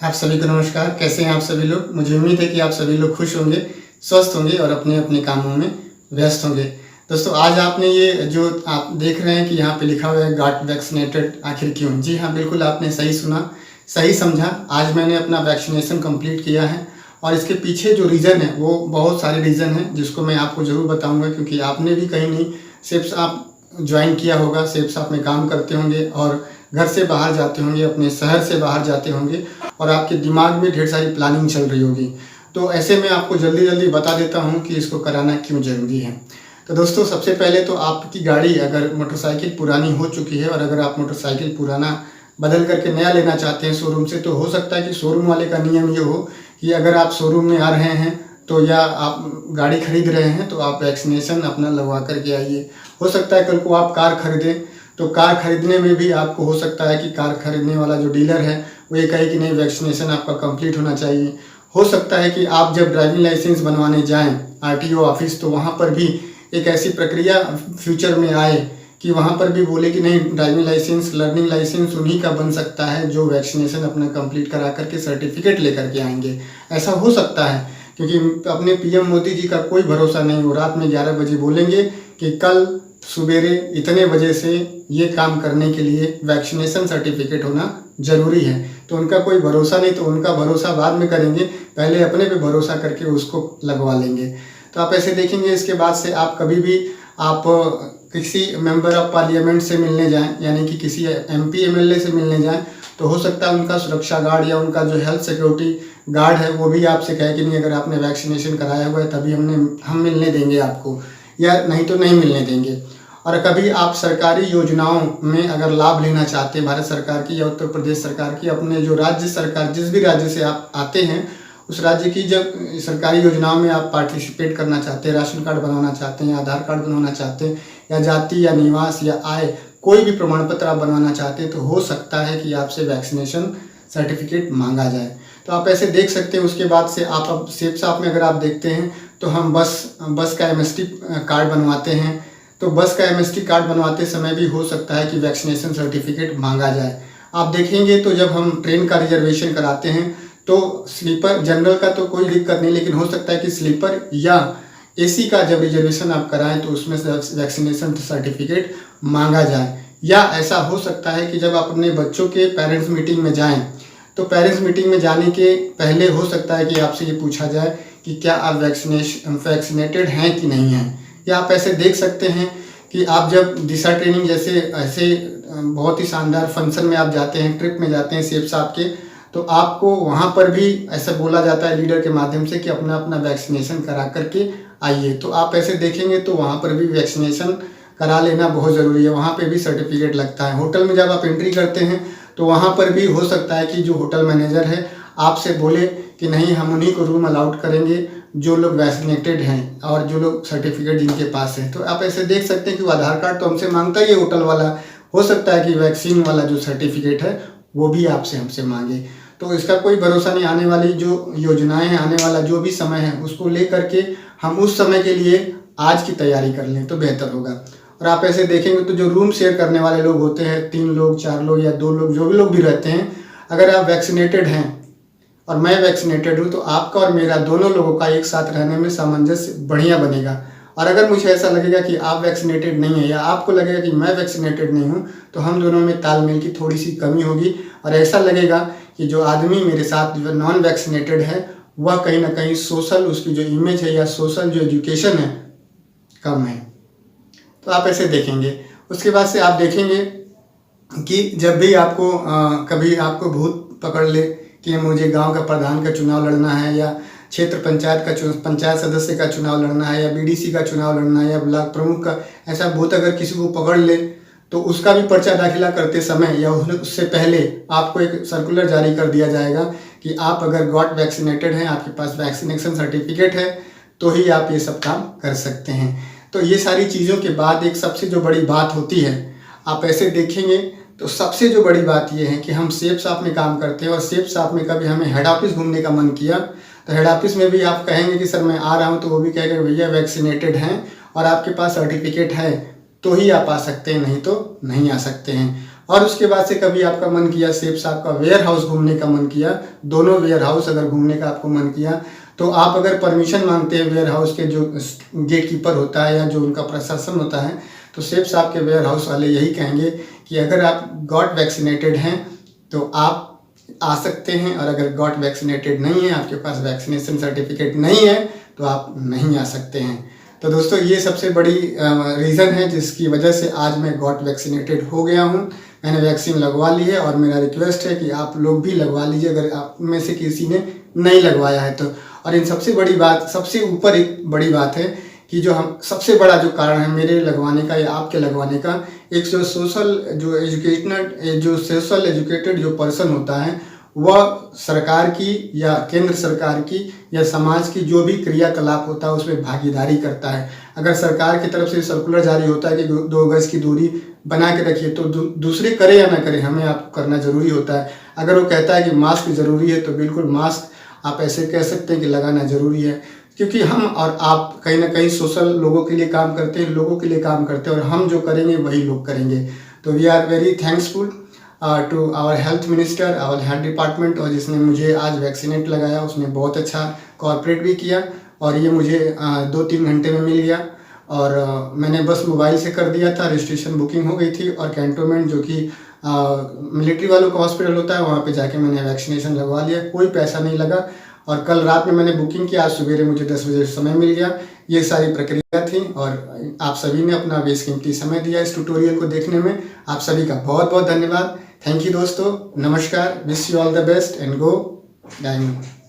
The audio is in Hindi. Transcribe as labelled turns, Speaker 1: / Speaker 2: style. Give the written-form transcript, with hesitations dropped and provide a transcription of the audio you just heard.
Speaker 1: आप सभी को नमस्कार। कैसे हैं आप सभी लोग? मुझे उम्मीद है कि आप सभी लोग खुश होंगे, स्वस्थ होंगे और अपने अपने कामों में व्यस्त होंगे। दोस्तों, आज आपने ये जो आप देख रहे हैं कि यहाँ पे लिखा हुआ है गॉट वैक्सीनेटेड आखिर क्यों? जी हाँ, बिल्कुल आपने सही सुना, सही समझा। आज मैंने अपना वैक्सीनेशन कंप्लीट किया है और इसके पीछे जो रीज़न है वो बहुत सारे रीज़न हैं जिसको मैं आपको ज़रूर बताऊँगा, क्योंकि आपने भी कहीं नहीं सिर्फ आप ज्वाइन किया होगा, सिर्फ आप में काम करते होंगे और घर से बाहर जाते होंगे, अपने शहर से बाहर जाते होंगे और आपके दिमाग में ढेर सारी प्लानिंग चल रही होगी। तो ऐसे में आपको जल्दी जल्दी बता देता हूँ कि इसको कराना क्यों ज़रूरी है। तो दोस्तों, सबसे पहले तो आपकी गाड़ी अगर मोटरसाइकिल पुरानी हो चुकी है और अगर आप मोटरसाइकिल पुराना बदल करके नया लेना चाहते हैं शोरूम से, तो हो सकता है कि शोरूम वाले का नियम ये हो कि अगर आप शोरूम में आ रहे हैं तो या आप गाड़ी खरीद रहे हैं तो आप वैक्सीनेशन अपना लगवा करके आइए। हो सकता है कल को आप कार खरीदें तो कार खरीदने में भी आपको हो सकता है कि कार खरीदने वाला जो डीलर है वो ये कहे कि नहीं, वैक्सीनेशन आपका कंप्लीट होना चाहिए। हो सकता है कि आप जब ड्राइविंग लाइसेंस बनवाने जाएं आरटीओ ऑफिस, तो वहाँ पर भी एक ऐसी प्रक्रिया फ्यूचर में आए कि वहाँ पर भी बोले कि नहीं, ड्राइविंग लाइसेंस लर्निंग लाइसेंस उन्हीं का बन सकता है जो वैक्सीनेशन अपना कंप्लीट करा करके सर्टिफिकेट लेकर के आएंगे। ऐसा हो सकता है, क्योंकि अपने पीएम मोदी जी का कोई भरोसा नहीं हो। रात में 11 बजे बोलेंगे कि कल सुबेरे इतने बजे से ये काम करने के लिए वैक्सीनेशन सर्टिफिकेट होना ज़रूरी है, तो उनका कोई भरोसा नहीं। तो उनका भरोसा बाद में करेंगे, पहले अपने पे भरोसा करके उसको लगवा लेंगे। तो आप ऐसे देखेंगे, इसके बाद से आप कभी भी आप किसी मेंबर ऑफ पार्लियामेंट से मिलने जाएं, यानी कि किसी एमपी एमएलए से मिलने जाएं, तो हो सकता है उनका सुरक्षा गार्ड या उनका जो हेल्थ सिक्योरिटी गार्ड है वो भी आपसे कहे कि नहीं, अगर आपने वैक्सीनेशन कराया हुआ है तभी हम मिलने देंगे आपको, या नहीं तो नहीं मिलने देंगे। और कभी आप सरकारी योजनाओं में अगर लाभ लेना चाहते हैं, भारत सरकार की या उत्तर प्रदेश सरकार की, अपने जो राज्य सरकार, जिस भी राज्य से आप आते हैं उस राज्य की जब सरकारी योजनाओं में आप पार्टिसिपेट करना चाहते हैं, राशन कार्ड बनवाना चाहते हैं, आधार कार्ड बनवाना चाहते हैं, या जाति या निवास या आय कोई भी प्रमाण पत्र आप बनवाना चाहते हैं, तो हो सकता है कि आपसे वैक्सीनेशन सर्टिफिकेट मांगा जाए। तो आप ऐसे देख सकते हैं। उसके बाद से आप अब सेप में अगर आप देखते हैं तो हम बस का एमएसटी कार्ड बनवाते हैं, तो बस का एमएसटी कार्ड बनवाते समय भी हो सकता है कि वैक्सीनेशन सर्टिफिकेट मांगा जाए। आप देखेंगे तो जब हम ट्रेन का रिजर्वेशन कराते हैं तो स्लीपर, जनरल का तो कोई दिक्कत नहीं, लेकिन हो सकता है कि स्लीपर या एसी का जब रिजर्वेशन आप कराएं तो उसमें वैक्सीनेशन सर्टिफिकेट मांगा जाए। या ऐसा हो सकता है कि जब आप अपने बच्चों के पेरेंट्स मीटिंग में जाएं तो पेरेंट्स मीटिंग में जाने के पहले हो सकता है कि आपसे ये पूछा जाए कि क्या आप वैक्सीनेटेड हैं कि नहीं हैं। या आप ऐसे देख सकते हैं कि आप जब दिशा ट्रेनिंग जैसे ऐसे बहुत ही शानदार फंक्शन में आप जाते हैं, ट्रिप में जाते हैं सेप साहब के, तो आपको वहाँ पर भी ऐसा बोला जाता है लीडर के माध्यम से कि अपना अपना वैक्सीनेशन करा करके आइए। तो आप ऐसे देखेंगे तो वहाँ पर भी वैक्सीनेशन करा लेना बहुत ज़रूरी है, वहाँ पे भी सर्टिफिकेट लगता है। होटल में जब आप एंट्री करते हैं तो वहाँ पर भी हो सकता है कि जो होटल मैनेजर है आपसे बोले कि नहीं, हम उन्हीं को रूम अलाउड करेंगे जो लोग वैक्सीनेटेड हैं और जो लोग सर्टिफिकेट जिनके पास है। तो आप ऐसे देख सकते हैं कि वो आधार कार्ड तो हमसे मांगता ही है होटल वाला, हो सकता है कि वैक्सीन वाला जो सर्टिफिकेट है वो भी आपसे हमसे मांगे। तो इसका कोई भरोसा नहीं। आने वाली जो योजनाएं हैं, आने वाला जो भी समय है उसको ले करके हम उस समय के लिए आज की तैयारी कर लें तो बेहतर होगा। और आप ऐसे देखेंगे तो जो रूम शेयर करने वाले लोग होते हैं, 3 लोग 4 लोग या 2 लोग, जो भी लोग भी रहते हैं, अगर आप वैक्सीनेटेड हैं और मैं वैक्सीनेटेड हूँ तो आपका और मेरा दोनों लोगों का एक साथ रहने में सामंजस्य बढ़िया बनेगा। और अगर मुझे ऐसा लगेगा कि आप वैक्सीनेटेड नहीं है या आपको लगेगा कि मैं वैक्सीनेटेड नहीं हूँ, तो हम दोनों में तालमेल की थोड़ी सी कमी होगी और ऐसा लगेगा कि जो आदमी मेरे साथ जो नॉन वैक्सीनेटेड है वह कहीं ना कहीं सोशल, उसकी जो इमेज है या सोशल जो एजुकेशन है कम है। तो आप ऐसे देखेंगे। उसके बाद से आप देखेंगे कि जब भी आपको कभी आपको भूत पकड़ ले कि मुझे गांव का प्रधान का चुनाव लड़ना है या क्षेत्र पंचायत सदस्य का चुनाव लड़ना है या बीडीसी का चुनाव लड़ना है या ब्लॉक प्रमुख का, ऐसा भूत अगर किसी को पकड़ ले तो उसका भी पर्चा दाखिला करते समय या उससे पहले आपको एक सर्कुलर जारी कर दिया जाएगा कि आप अगर गॉट वैक्सीनेटेड हैं, आपके पास वैक्सीनेशन सर्टिफिकेट है, तो ही आप ये सब काम कर सकते हैं। तो ये सारी चीज़ों के बाद एक सबसे जो बड़ी बात होती है, आप ऐसे देखेंगे तो सबसे जो बड़ी बात ये है कि हम सेप साप में काम करते हैं और सेप साप में कभी हमें हेड ऑफिस घूमने का मन किया तो हेड ऑफिस में भी आप कहेंगे कि सर मैं आ रहा हूँ, तो वो भी कहेगा भैया वैक्सीनेटेड हैं और आपके पास सर्टिफिकेट है तो ही आप आ सकते हैं, नहीं तो नहीं आ सकते हैं। और उसके बाद से कभी आपका मन किया सेफ साहब का वेयर हाउस घूमने का मन किया, दोनों वेयर हाउस अगर घूमने का आपको मन किया, तो आप अगर परमिशन मांगते हैं वेयर हाउस के जो गेट कीपर होता है या जो उनका प्रशासन होता है, तो सेफ साहब के वेयर हाउस वाले यही कहेंगे कि अगर आप गॉट वैक्सीनेटेड हैं तो आप आ सकते हैं, और अगर गॉट वैक्सीनेटेड नहीं है, आपके पास वैक्सीनेशन सर्टिफिकेट नहीं है, तो आप नहीं आ सकते हैं। तो दोस्तों ये सबसे बड़ी रीज़न है जिसकी वजह से आज मैं गॉट वैक्सीनेटेड हो गया हूँ। मैंने वैक्सीन लगवा ली है और मेरा रिक्वेस्ट है कि आप लोग भी लगवा लीजिए अगर आप में से किसी ने नहीं लगवाया है तो। और इन सबसे बड़ी बात, सबसे ऊपर एक बड़ी बात है कि जो हम सबसे बड़ा जो कारण है मेरे लगवाने का या आपके लगवाने का, एक जो सोशल एजुकेटेड जो पर्सन होता है वह सरकार की या केंद्र सरकार की या समाज की जो भी क्रियाकलाप होता है उसमें भागीदारी करता है। अगर सरकार की तरफ से सर्कुलर जारी होता है कि 2 गज की दूरी बना के रखिए, तो दूसरे करे या ना करे, हमें आपको करना जरूरी होता है। अगर वो कहता है कि मास्क जरूरी है, तो बिल्कुल मास्क आप ऐसे कह सकते हैं कि लगाना जरूरी है, क्योंकि हम और आप कहीं ना कहीं सोशल लोगों के लिए काम करते हैं, लोगों के लिए काम करते हैं, और हम जो करेंगे वही लोग करेंगे। तो we are very thanksful to our health minister, our health department, और जिसने मुझे आज वैक्सीनेट लगाया उसने बहुत अच्छा कोऑपरेट भी किया, और ये मुझे 2-3 घंटे में मिल गया। और मैंने बस मोबाइल से कर दिया था, रजिस्ट्रेशन बुकिंग हो गई थी, और कैंटोनमेंट जो कि मिलिट्री वालों का हॉस्पिटल होता है वहाँ पे जाके मैंने वैक्सीनेशन लगवा लिया, कोई पैसा नहीं लगा। और कल रात में मैंने बुकिंग किया, आज सवेरे मुझे 10 बजे समय मिल गया। ये सारी प्रक्रिया थी, और आप सभी ने अपना बेशकीमती समय दिया इस ट्यूटोरियल को देखने में। आप सभी का बहुत बहुत धन्यवाद। थैंक यू दोस्तों, नमस्कार, wish you all the best and go diamond.